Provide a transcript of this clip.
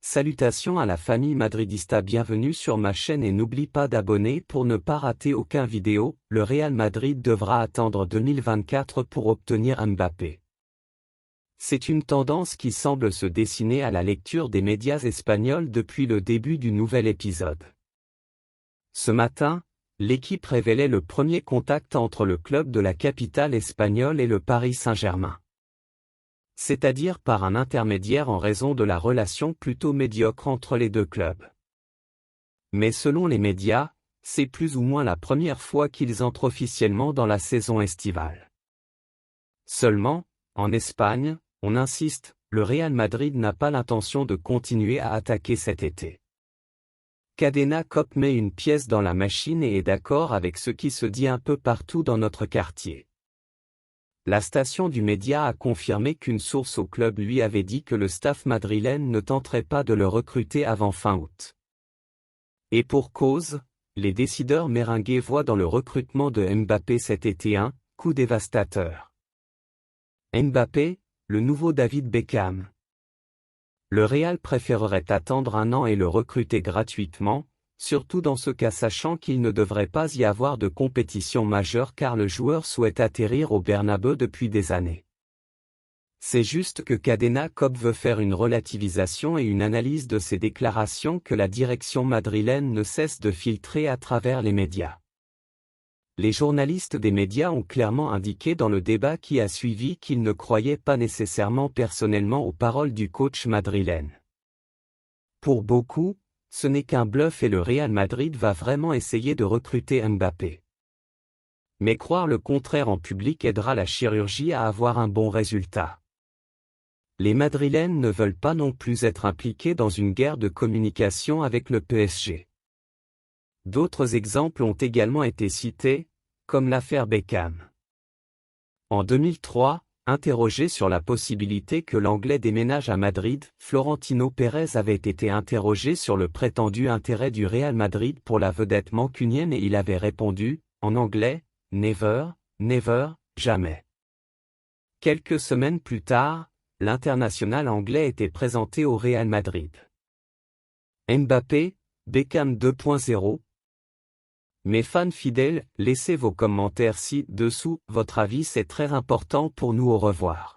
Salutations à la famille madridista, bienvenue sur ma chaîne et n'oublie pas d'abonner pour ne pas rater aucun vidéo. Le Real Madrid devra attendre 2024 pour obtenir Mbappé. C'est une tendance qui semble se dessiner à la lecture des médias espagnols depuis le début du nouvel épisode. Ce matin, l'équipe révélait le premier contact entre le club de la capitale espagnole et le Paris Saint-Germain. C'est-à-dire par un intermédiaire en raison de la relation plutôt médiocre entre les deux clubs. Mais selon les médias, c'est plus ou moins la première fois qu'ils entrent officiellement dans la saison estivale. Seulement, en Espagne, on insiste, le Real Madrid n'a pas l'intention de continuer à attaquer cet été. Cadena Cope met une pièce dans la machine et est d'accord avec ce qui se dit un peu partout dans notre quartier. La station du média a confirmé qu'une source au club lui avait dit que le staff madrilène ne tenterait pas de le recruter avant fin août. Et pour cause, les décideurs merengues voient dans le recrutement de Mbappé cet été un coup dévastateur. Mbappé, le nouveau David Beckham. Le Real préférerait attendre un an et le recruter gratuitement, surtout dans ce cas sachant qu'il ne devrait pas y avoir de compétition majeure car le joueur souhaite atterrir au Bernabéu depuis des années. C'est juste que Cadena Cope veut faire une relativisation et une analyse de ces déclarations que la direction madrilène ne cesse de filtrer à travers les médias. Les journalistes des médias ont clairement indiqué dans le débat qui a suivi qu'ils ne croyaient pas nécessairement personnellement aux paroles du coach madrilène. Pour beaucoup, ce n'est qu'un bluff et le Real Madrid va vraiment essayer de recruter Mbappé. Mais croire le contraire en public aidera la chirurgie à avoir un bon résultat. Les Madrilènes ne veulent pas non plus être impliqués dans une guerre de communication avec le PSG. D'autres exemples ont également été cités, comme l'affaire Beckham. En 2003, interrogé sur la possibilité que l'Anglais déménage à Madrid, Florentino Pérez avait été interrogé sur le prétendu intérêt du Real Madrid pour la vedette mancunienne et il avait répondu, en anglais, « Never, never, jamais ». Quelques semaines plus tard, l'international anglais était présenté au Real Madrid. Mbappé, Beckham 2.0. Mes fans fidèles, laissez vos commentaires ci-dessous, votre avis c'est très important pour nous. Au revoir.